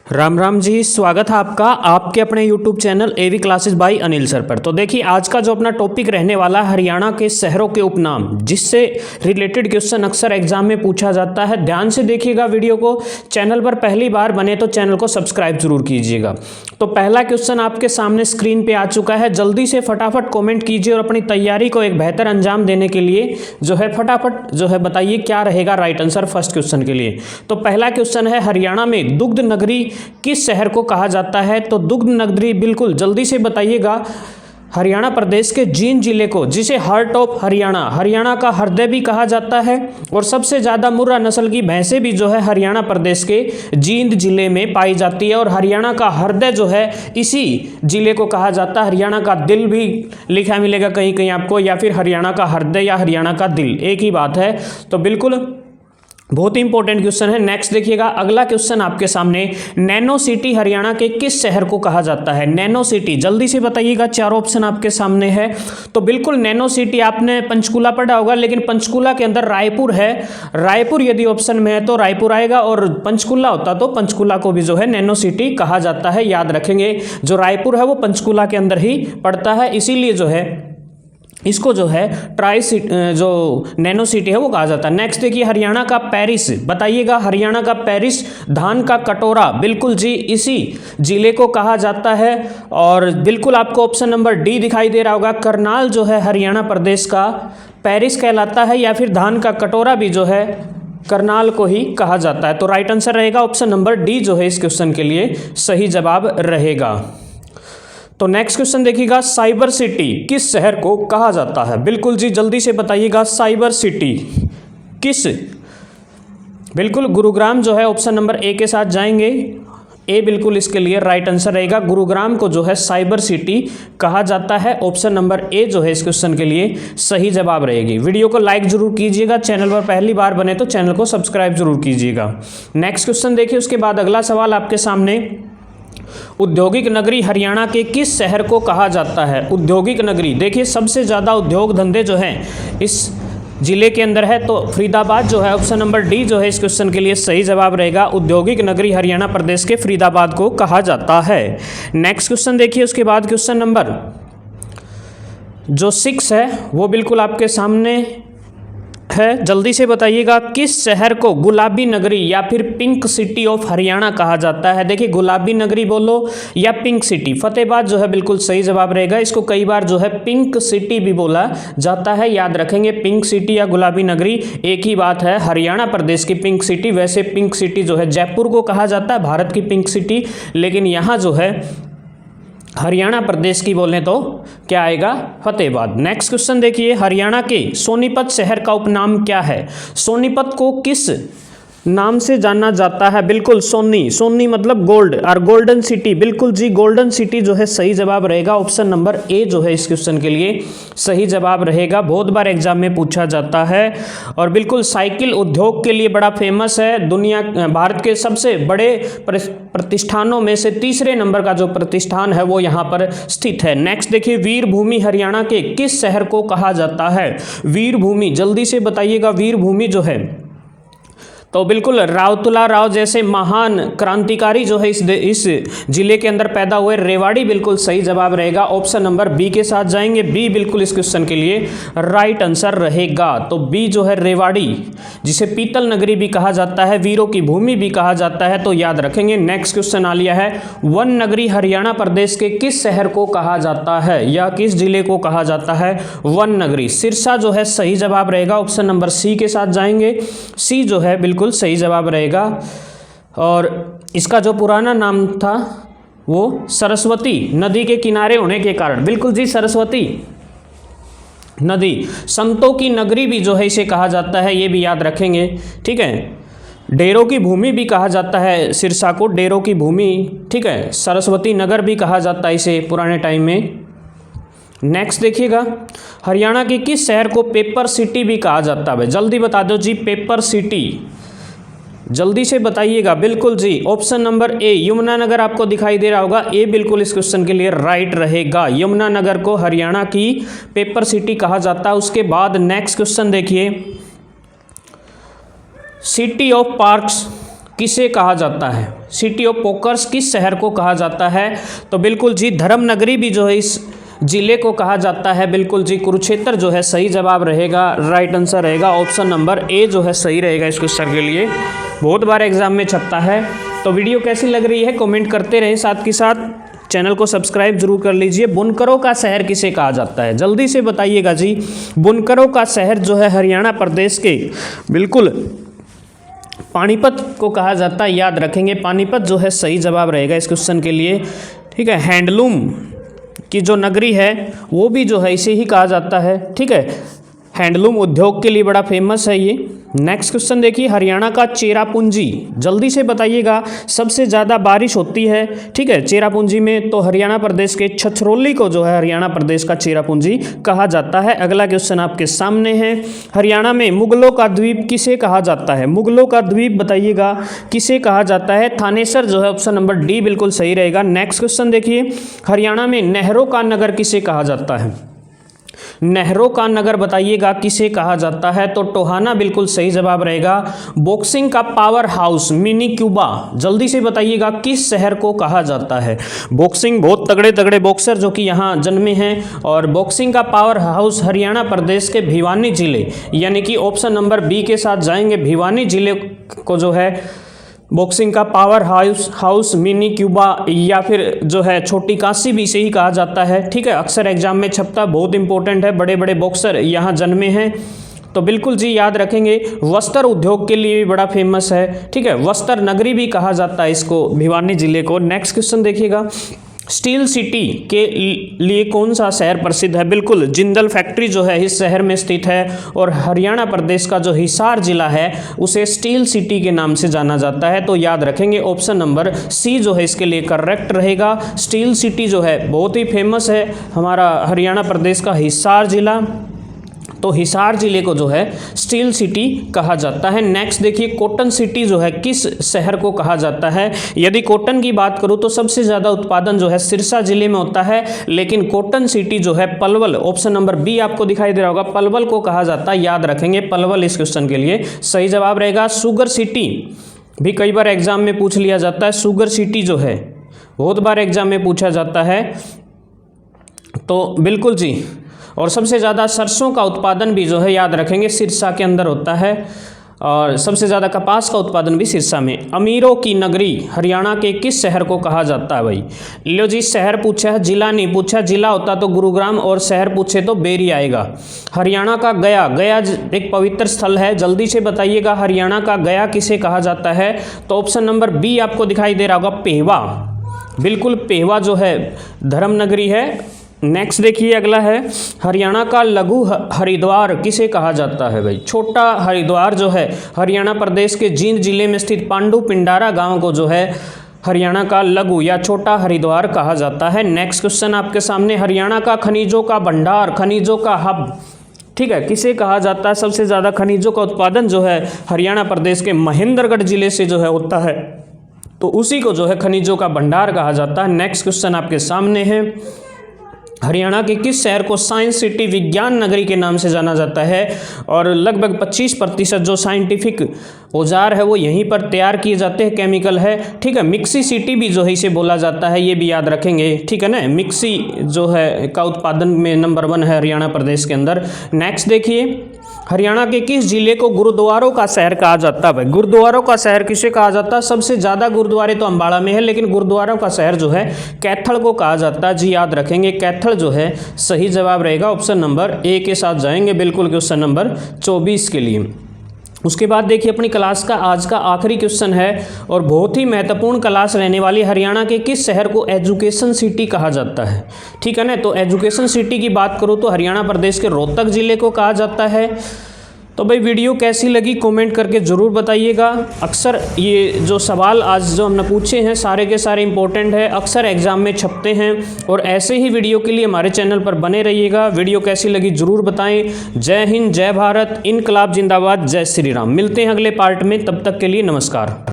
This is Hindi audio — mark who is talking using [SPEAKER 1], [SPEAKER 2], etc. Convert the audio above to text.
[SPEAKER 1] राम राम जी, स्वागत है आपका आपके अपने YouTube channel AV classes by Anil sir पर। तो देखिए आज का जो अपना टॉपिक रहने वाला है हरियाणा के शहरों के उपनाम, जिससे रिलेटेड क्वेश्चन अक्सर एग्जाम में पूछा जाता है। ध्यान से देखिएगा वीडियो को। चैनल पर पहली बार बने तो चैनल को सब्सक्राइब जरूर कीजिएगा। तो पहला क्वेश्चन आपके सामने स्क्रीन पे आ चुका है। जल्दी से फटाफट कॉमेंट कीजिए और अपनी तैयारी को एक बेहतर अंजाम देने के लिए जो है फटाफट जो है बताइए क्या रहेगा राइट आंसर फर्स्ट क्वेश्चन के लिए। तो पहला क्वेश्चन है, हरियाणा में दुग्ध नगरी किस शहर को कहा जाता है? तो दुग्ध नगरी बिल्कुल जल्दी से बताइएगा। हरियाणा प्रदेश के जींद जिले को, जिसे हार्ट ऑफ हरियाणा, हरियाणा का हृदय भी कहा जाता है। और सबसे ज़्यादा मुर्रा नस्ल की भैंसें भी जो है हरियाणा प्रदेश के जींद जिले में पाई जाती है। और हरियाणा का हृदय जो है इसी जिले को कहा जाता है। हरियाणा का दिल भी लिखा मिलेगा कहीं कहीं आपको, या फिर हरियाणा का हृदय या हरियाणा का दिल, एक ही बात है। तो बिल्कुल बहुत ही इंपॉर्टेंट क्वेश्चन है। नेक्स्ट देखिएगा, अगला क्वेश्चन आपके सामने, नैनो सिटी हरियाणा के किस शहर को कहा जाता है? नैनो सिटी जल्दी से बताइएगा, चारों ऑप्शन आपके सामने है। तो बिल्कुल नैनो सिटी आपने पंचकुला पढ़ा होगा, लेकिन पंचकुला के अंदर रायपुर है। रायपुर यदि ऑप्शन में है तो रायपुर आएगा, और पंचकुला होता तो पंचकुला को भी जो है नैनो सिटी कहा जाता है। याद रखेंगे, जो रायपुर है वो पंचकुला के अंदर ही पड़ता है, इसीलिए जो है इसको जो है ट्राई सिटी, जो नैनो सिटी है वो कहा जाता है। नेक्स्ट देखिए, हरियाणा का पेरिस बताइएगा। हरियाणा का पेरिस, धान का कटोरा, बिल्कुल जी इसी जिले को कहा जाता है। और बिल्कुल आपको ऑप्शन नंबर डी दिखाई दे रहा होगा, करनाल जो है हरियाणा प्रदेश का पेरिस कहलाता है, या फिर धान का कटोरा भी जो है करनाल को ही कहा जाता है। तो राइट आंसर रहेगा ऑप्शन नंबर डी जो है इस क्वेश्चन के लिए सही जवाब रहेगा। तो नेक्स्ट क्वेश्चन देखिएगा, साइबर सिटी किस शहर को कहा जाता है? बिल्कुल जी जल्दी से बताइएगा, साइबर सिटी किस, बिल्कुल गुरुग्राम जो है ऑप्शन नंबर ए के साथ जाएंगे। ए बिल्कुल इसके लिए राइट आंसर रहेगा। गुरुग्राम को जो है साइबर सिटी कहा जाता है। ऑप्शन नंबर ए जो है इस क्वेश्चन के लिए सही जवाब रहेगी। वीडियो को लाइक जरूर कीजिएगा, चैनल पर पहली बार बने तो चैनल को सब्सक्राइब जरूर कीजिएगा। नेक्स्ट क्वेश्चन देखिए, उसके बाद अगला सवाल आपके सामने, औद्योगिक नगरी हरियाणा के किस शहर को कहा जाता है? औद्योगिक नगरी, देखिए सबसे ज़्यादा उद्योग धंधे जो हैं इस जिले के अंदर है, तो फरीदाबाद जो है ऑप्शन नंबर डी जो है इस क्वेश्चन के लिए सही जवाब रहेगा। औद्योगिक नगरी हरियाणा प्रदेश के फरीदाबाद को कहा जाता है। नेक्स्ट क्वेश्चन देखिए, उसके बाद क्वेश्चन नंबर जो 6 है वो बिल्कुल आपके सामने है। जल्दी से बताइएगा, किस शहर को गुलाबी नगरी या फिर पिंक सिटी ऑफ हरियाणा कहा जाता है? देखिए गुलाबी नगरी बोलो या पिंक सिटी, फतेहाबाद जो है बिल्कुल सही जवाब रहेगा। इसको कई बार जो है पिंक सिटी भी बोला जाता है, याद रखेंगे। पिंक सिटी या गुलाबी नगरी एक ही बात है। हरियाणा प्रदेश की पिंक सिटी, वैसे पिंक सिटी जो है जयपुर को कहा जाता है, भारत की पिंक सिटी, लेकिन यहाँ जो है हरियाणा प्रदेश की बोलें तो क्या आएगा? फतेहाबाद। नेक्स्ट क्वेश्चन देखिए, हरियाणा के सोनीपत शहर का उपनाम क्या है? सोनीपत को किस नाम से जाना जाता है? बिल्कुल सोनी, सोनी मतलब गोल्ड, और गोल्डन सिटी, बिल्कुल जी गोल्डन सिटी जो है सही जवाब रहेगा। ऑप्शन नंबर ए जो है इस क्वेश्चन के लिए सही जवाब रहेगा। बहुत बार एग्जाम में पूछा जाता है। और बिल्कुल साइकिल उद्योग के लिए बड़ा फेमस है। दुनिया भारत के सबसे बड़े प्रतिष्ठानों में से तीसरे नंबर का जो प्रतिष्ठान है वो यहाँ पर स्थित है। नेक्स्ट देखिए, वीरभूमि हरियाणा के किस शहर को कहा जाता है? वीरभूमि जल्दी से बताइएगा, वीरभूमि जो है तो बिल्कुल रावतुला राव जैसे महान क्रांतिकारी जो है इस जिले के अंदर पैदा हुए, रेवाड़ी बिल्कुल सही जवाब रहेगा। ऑप्शन नंबर बी के साथ जाएंगे। बी बिल्कुल इस क्वेश्चन के लिए राइट आंसर रहेगा। तो बी जो है रेवाड़ी, जिसे पीतल नगरी भी कहा जाता है, वीरों की भूमि भी कहा जाता है, तो याद रखेंगे। नेक्स्ट क्वेश्चन आ लिया है, वन नगरी हरियाणा प्रदेश के किस शहर को कहा जाता है या किस जिले को कहा जाता है? वन नगरी सिरसा जो है सही जवाब रहेगा। ऑप्शन नंबर सी के साथ जाएंगे। सी जो है बिल्कुल सही जवाब रहेगा। और इसका जो पुराना नाम था वो सरस्वती नदी के किनारे होने के कारण, बिल्कुल जी सरस्वती नदी, संतों की नगरी भी जो है इसे कहा जाता है, ये भी याद रखेंगे, ठीक है। डेरों की भूमि भी कहा जाता है सिरसा को, डेरों की भूमि, ठीक है। सरस्वती नगर भी कहा जाता है इसे पुराने टाइम में। नेक्स्ट देखिएगा, हरियाणा के किस शहर को पेपर सिटी भी कहा जाता है? जल्दी बता दो जी, पेपर सिटी जल्दी से बताइएगा। बिल्कुल जी ऑप्शन नंबर ए यमुनानगर आपको दिखाई दे रहा होगा। ए बिल्कुल इस क्वेश्चन के लिए राइट रहेगा। यमुनानगर को हरियाणा की पेपर सिटी कहा जाता है। उसके बाद नेक्स्ट क्वेश्चन देखिए, सिटी ऑफ पार्क्स किसे कहा जाता है? सिटी ऑफ पोकर्स किस शहर को कहा जाता है? तो बिल्कुल जी धर्मनगरी भी जो है इस जिले को कहा जाता है। बिल्कुल जी कुरुक्षेत्र जो है सही जवाब रहेगा, राइट आंसर रहेगा ऑप्शन नंबर ए जो है सही रहेगा इस क्वेश्चन के लिए। बहुत बार एग्जाम में छपता है। तो वीडियो कैसी लग रही है कमेंट करते रहें, साथ के साथ चैनल को सब्सक्राइब जरूर कर लीजिए। बुनकरों का शहर किसे कहा जाता है? जल्दी से बताइएगा जी। बुनकरों का शहर जो है हरियाणा प्रदेश के बिल्कुल पानीपत को कहा जाता है, याद रखेंगे। पानीपत जो है सही जवाब रहेगा इस क्वेश्चन के लिए। ठीक है, हैंडलूम की जो नगरी है वो भी जो है इसे ही कहा जाता है। ठीक है, हैंडलूम उद्योग के लिए बड़ा फेमस है ये। नेक्स्ट क्वेश्चन देखिए, हरियाणा का चेरापूंजी, जल्दी से बताइएगा, सबसे ज़्यादा बारिश होती है। ठीक है, चेरापूंजी में तो हरियाणा प्रदेश के छछरौली को जो है हरियाणा प्रदेश का चेरापूंजी कहा जाता है। अगला क्वेश्चन आपके सामने है, हरियाणा में मुगलों का द्वीप किसे कहा जाता है? मुगलों का द्वीप बताइएगा किसे कहा जाता है? थानेसर जो है ऑप्शन नंबर डी बिल्कुल सही रहेगा। नेक्स्ट क्वेश्चन देखिए, हरियाणा में नहरों का नगर किसे कहा जाता है? नहरों का नगर बताइएगा किसे कहा जाता है? तो टोहाना बिल्कुल सही जवाब रहेगा। बॉक्सिंग का पावर हाउस मिनी क्यूबा, जल्दी से बताइएगा किस शहर को कहा जाता है? बॉक्सिंग बहुत तगड़े तगड़े बॉक्सर जो कि यहाँ जन्मे हैं, और बॉक्सिंग का पावर हाउस हरियाणा प्रदेश के भिवानी जिले, यानी कि ऑप्शन नंबर बी के साथ जाएंगे। भिवानी जिले को जो है बॉक्सिंग का पावर हाउस मिनी क्यूबा या फिर जो है छोटी काशी भी इसे ही कहा जाता है। ठीक है, अक्सर एग्जाम में छपता, बहुत इंपॉर्टेंट है, बड़े बड़े बॉक्सर यहाँ जन्मे हैं। तो बिल्कुल जी याद रखेंगे। वस्त्र उद्योग के लिए भी बड़ा फेमस है। ठीक है, वस्त्र नगरी भी कहा जाता है इसको, भिवानी जिले को। नेक्स्ट क्वेश्चन देखिएगा, स्टील सिटी के लिए कौन सा शहर प्रसिद्ध है? बिल्कुल जिंदल फैक्ट्री जो है इस शहर में स्थित है, और हरियाणा प्रदेश का जो हिसार जिला है उसे स्टील सिटी के नाम से जाना जाता है। तो याद रखेंगे ऑप्शन नंबर सी जो है इसके लिए करेक्ट रहेगा। स्टील सिटी जो है बहुत ही फेमस है हमारा हरियाणा प्रदेश का हिसार जिला, तो हिसार जिले को जो है स्टील सिटी कहा जाता है। नेक्स्ट देखिए, कॉटन सिटी जो है किस शहर को कहा जाता है? यदि कॉटन की बात करूं तो सबसे ज़्यादा उत्पादन जो है सिरसा जिले में होता है, लेकिन कॉटन सिटी जो है पलवल, ऑप्शन नंबर बी आपको दिखाई दे रहा होगा, पलवल को कहा जाता है। याद रखेंगे पलवल इस क्वेश्चन के लिए सही जवाब रहेगा। शुगर सिटी भी कई बार एग्जाम में पूछ लिया जाता है। शुगर सिटी जो है बहुत बार एग्जाम में पूछा जाता है, तो बिल्कुल जी। और सबसे ज़्यादा सरसों का उत्पादन भी जो है याद रखेंगे सिरसा के अंदर होता है, और सबसे ज़्यादा कपास का उत्पादन भी सिरसा में। अमीरों की नगरी हरियाणा के किस शहर को कहा जाता है भाई? लो जी, शहर पूछा है, जिला नहीं पूछा। जिला होता तो गुरुग्राम, और शहर पूछे तो बेरी आएगा। हरियाणा का गया, गया एक पवित्र स्थल है, जल्दी से बताइएगा हरियाणा का गया किसे कहा जाता है? तो ऑप्शन नंबर बी आपको दिखाई दे रहा होगा, पेहवा। बिल्कुल पेहवा जो है धर्मनगरी है। नेक्स्ट देखिए, अगला है, हरियाणा का लघु हरिद्वार किसे कहा जाता है भाई? छोटा हरिद्वार जो है हरियाणा प्रदेश के जींद जिले में स्थित पांडु पिंडारा गांव को जो है हरियाणा का लघु या छोटा हरिद्वार कहा जाता है। नेक्स्ट क्वेश्चन आपके सामने, हरियाणा का खनिजों का भंडार, खनिजों का हब, ठीक है, किसे कहा जाता है? सबसे ज़्यादा खनिजों का उत्पादन जो है हरियाणा प्रदेश के महेंद्रगढ़ जिले से जो है होता है, तो उसी को जो है खनिजों का भंडार कहा जाता है। नेक्स्ट क्वेश्चन आपके सामने है, हरियाणा के किस शहर को साइंस सिटी, विज्ञान नगरी के नाम से जाना जाता है? और लगभग 25% जो साइंटिफिक औजार है वो यहीं पर तैयार किए जाते हैं, केमिकल है। ठीक है, मिक्सी सिटी भी जो है इसे बोला जाता है, ये भी याद रखेंगे। ठीक है ना, मिक्सी जो है का उत्पादन में नंबर 1 है हरियाणा प्रदेश के अंदर। नेक्स्ट देखिए, हरियाणा के किस जिले को गुरुद्वारों का शहर कहा जाता है? गुरुद्वारों का शहर किसे कहा जाता है? सबसे ज़्यादा गुरुद्वारे तो अम्बाड़ा में है, लेकिन गुरुद्वारों का शहर जो है कैथल को कहा जाता है। जी याद रखेंगे, कैथल जो है सही जवाब रहेगा, ऑप्शन नंबर ए के साथ जाएंगे बिल्कुल क्वेश्चन नंबर 24 के लिए। उसके बाद देखिए, अपनी क्लास का आज का आखिरी क्वेश्चन है और बहुत ही महत्वपूर्ण क्लास रहने वाली, हरियाणा के किस शहर को एजुकेशन सिटी कहा जाता है? ठीक है ना, तो एजुकेशन सिटी की बात करूँ तो हरियाणा प्रदेश के रोहतक जिले को कहा जाता है। तो भाई वीडियो कैसी लगी कमेंट करके ज़रूर बताइएगा। अक्सर ये जो सवाल आज जो हमने पूछे हैं सारे के सारे इंपॉर्टेंट है, अक्सर एग्जाम में छपते हैं, और ऐसे ही वीडियो के लिए हमारे चैनल पर बने रहिएगा। वीडियो कैसी लगी ज़रूर बताएं। जय हिंद, जय भारत, इनकलाब जिंदाबाद, जय श्री राम। मिलते हैं अगले पार्ट में, तब तक के लिए नमस्कार।